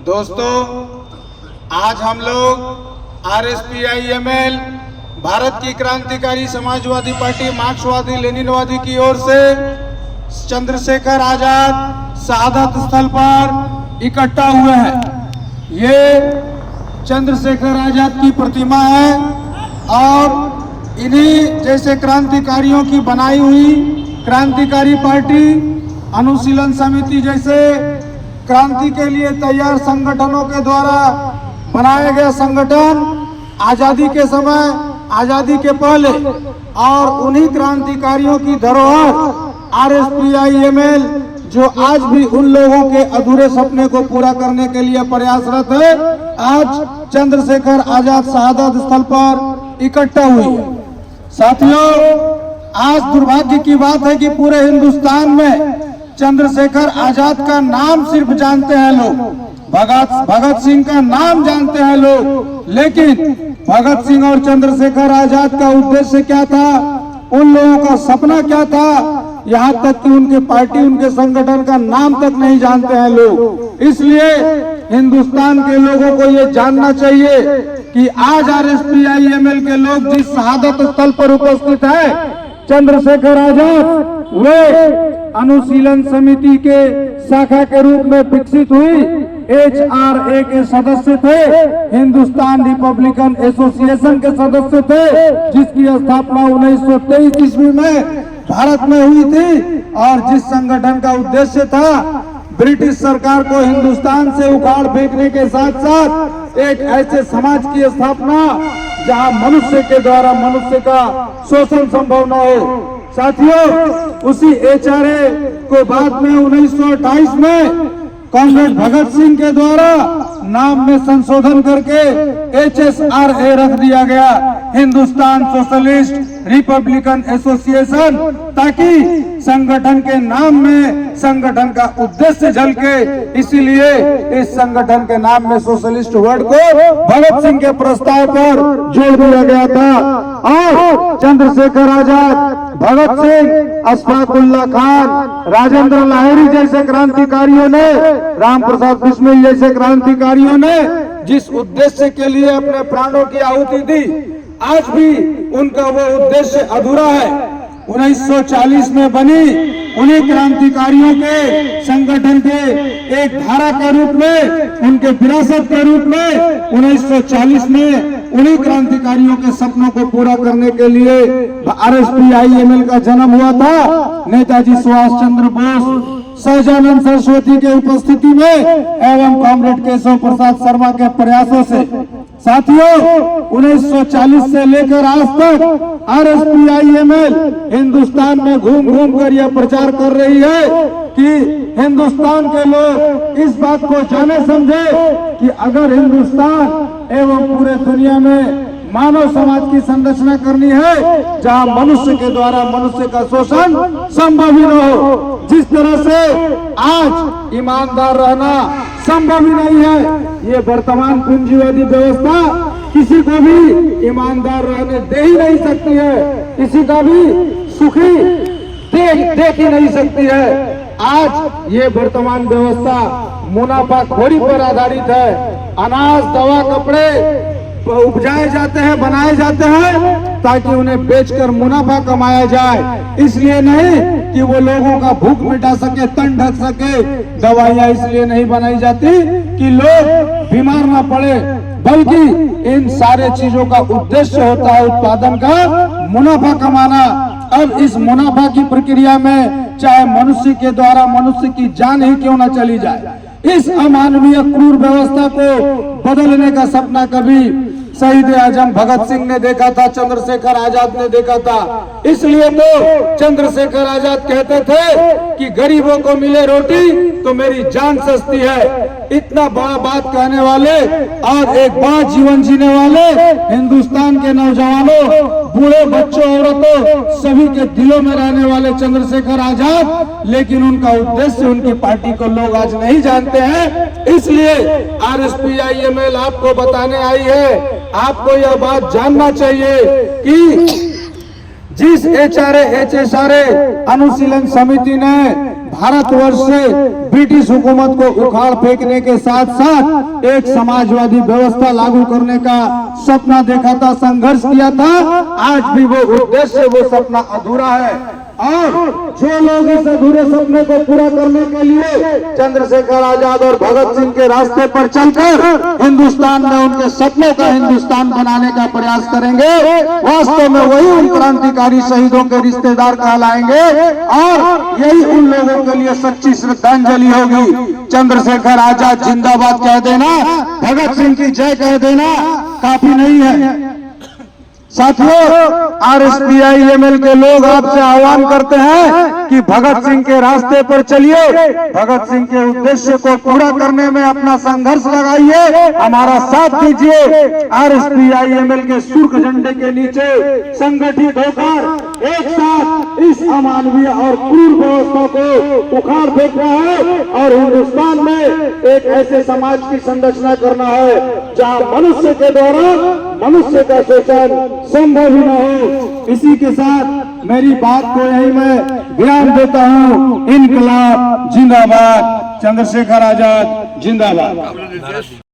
दोस्तों, आज हम लोग RSPIML भारत की क्रांतिकारी समाजवादी पार्टी मार्क्सवादी लेनिनवादी की ओर से चंद्रशेखर आजाद शहादत स्थल पर इकट्ठा हुए हैं। ये चंद्रशेखर आजाद की प्रतिमा है और इन्हीं जैसे क्रांतिकारियों की बनाई हुई क्रांतिकारी पार्टी, अनुशीलन समिति जैसे क्रांति के लिए तैयार संगठनों के द्वारा बनाए गए संगठन आजादी के समय, आजादी के पहले और उन्हीं क्रांतिकारियों की धरोहर RSPIML जो आज भी उन लोगों के अधूरे सपने को पूरा करने के लिए प्रयासरत है, आज चंद्रशेखर आजाद शहादत स्थल पर इकट्ठा हुई है। साथियों, आज दुर्भाग्य की बात है कि पूरे हिंदुस्तान में चंद्रशेखर आजाद का नाम सिर्फ जानते हैं लोग, भगत सिंह का नाम जानते हैं लोग, लेकिन भगत सिंह और चंद्रशेखर आजाद का उद्देश्य क्या था, उन लोगों का सपना क्या था, यहाँ तक कि उनके पार्टी, उनके संगठन का नाम तक नहीं जानते हैं लोग। इसलिए हिंदुस्तान के लोगों को ये जानना चाहिए कि आज RSPIML के लोग जिस शहादत स्थल पर उपस्थित है, चंद्रशेखर आजाद वे अनुशीलन समिति के शाखा के रूप में विकसित हुई HRA के सदस्य थे, हिंदुस्तान रिपब्लिकन एसोसिएशन के सदस्य थे, जिसकी स्थापना 1923 ईस्वी में भारत में हुई थी और जिस संगठन का उद्देश्य था ब्रिटिश सरकार को हिंदुस्तान से उखाड़ फेंकने के साथ साथ एक ऐसे समाज की स्थापना जहां मनुष्य के द्वारा मनुष्य का शोषण संभव न हो। साथियों, उसी HRA को बाद में 1928 में कांग्रेस भगत सिंह के द्वारा नाम में संशोधन करके HSRA रख दिया गया, हिंदुस्तान सोशलिस्ट रिपब्लिकन एसोसिएशन, ताकि संगठन के नाम में संगठन का उद्देश्य झलके। इसीलिए इस संगठन के नाम में सोशलिस्ट वर्ड को भगत सिंह के प्रस्ताव पर जोड़ दिया गया था और चंद्रशेखर आजाद, भगत सिंह, अशफाकुल्लाह खान, राजेंद्र लाहिड़ी जैसे क्रांतिकारियों ने, राम प्रसाद बिस्मिल जैसे क्रांतिकारियों ने जिस उद्देश्य के लिए अपने प्राणों की आहुति दी, आज भी उनका वो उद्देश्य अधूरा है। 1940 में बनी उन्हीं क्रांतिकारियों के संगठन के एक धारा के रूप में, उनके विरासत के रूप में 1940 में उन्हीं क्रांतिकारियों के सपनों को पूरा करने के लिए RSPIML का जन्म हुआ था। नेताजी सुभाष चंद्र बोस, सहजानंद सरस्वती के उपस्थिति में एवं कॉमरेड केशव प्रसाद शर्मा के प्रयासों से। साथियों, 1940 से लेकर आज तक RSPIML हिंदुस्तान में घूम घूम कर यह प्रचार कर रही है कि हिंदुस्तान के लोग इस बात को जाने समझे कि अगर हिंदुस्तान एवं पूरे दुनिया में मानव समाज की संरचना करनी है जहां मनुष्य के द्वारा मनुष्य का शोषण संभव ही न हो, जिस तरह से आज ईमानदार रहना संभव ही नहीं है, ये वर्तमान पूंजीवादी व्यवस्था किसी को भी ईमानदार रहने दे ही नहीं सकती है, किसी का भी सुखी देख ही नहीं सकती है। आज ये वर्तमान व्यवस्था मुनाफाखोरी पर आधारित है। अनाज, दवा, कपड़े उपजाए जाते हैं, बनाए जाते हैं ताकि उन्हें बेचकर मुनाफा कमाया जाए, इसलिए नहीं कि वो लोगों का भूख मिटा सके, तन ढक सके। दवाइयाँ इसलिए नहीं बनाई जाती कि लोग बीमार ना पड़े, बल्कि इन सारे चीजों का उद्देश्य होता है उत्पादन का मुनाफा कमाना। अब इस मुनाफा की प्रक्रिया में चाहे मनुष्य के द्वारा मनुष्य की जान ही क्यों न चली जाए, इस अमानवीय क्रूर व्यवस्था को बदलने का सपना कभी शहीद आजम भगत सिंह ने देखा था, चंद्रशेखर आजाद ने देखा था। इसलिए तो चंद्रशेखर आजाद कहते थे कि गरीबों को मिले रोटी तो मेरी जान सस्ती है। इतना बड़ा बात कहने वाले और एक बड़ा जीवन जीने वाले हिंदुस्तान के नौजवानों, बूढ़े, बच्चों, औरतों सभी के दिलों में रहने वाले चंद्रशेखर आजाद, लेकिन उनका उद्देश्य, उनकी पार्टी को लोग आज नहीं जानते हैं। इसलिए RSPIML आपको बताने आई है, आपको यह बात जानना चाहिए कि जिस HSRA अनुशीलन समिति ने भारतवर्ष से ब्रिटिश हुकूमत को उखाड़ फेंकने के साथ साथ एक समाजवादी व्यवस्था लागू करने का सपना देखा था, संघर्ष किया था। आज भी वो उद्देश्य, वो सपना अधूरा है और जो लोग इस अधूरे सपने को पूरा करने के लिए चंद्रशेखर आजाद और भगत सिंह के रास्ते पर चलकर हिंदुस्तान में उनके सपनों का हिंदुस्तान बनाने का प्रयास करेंगे, वास्तव में वही उन क्रांतिकारी शहीदों के रिश्तेदार कहलाएंगे और यही उन लोगों के लिए सच्ची श्रद्धांजलि होगी। चंद्रशेखर आजाद जिंदाबाद कह देना, भगत सिंह की जय कह देना काफी नहीं है। साथियों, RSPIML के लोग आपसे आह्वान करते हैं कि भगत सिंह के रास्ते पर चलिए, भगत सिंह के उद्देश्य को पूरा करने में अपना संघर्ष लगाइए, हमारा साथ दीजिए। RSPIML के सुर्ख झंडे के नीचे संगठित होकर एक साथ इस अमानवीय और क्रूर व्यवस्था को उखाड़ फेंकना है और हिंदुस्तान में एक ऐसे समाज की संरचना करना है जहां मनुष्य के द्वारा मनुष्य का शोषण संभव ही न हो। इसी के साथ मेरी बात को यही मैं विराम देता हूं। इनकलाब जिंदाबाद, चंद्रशेखर आजाद जिंदाबाद।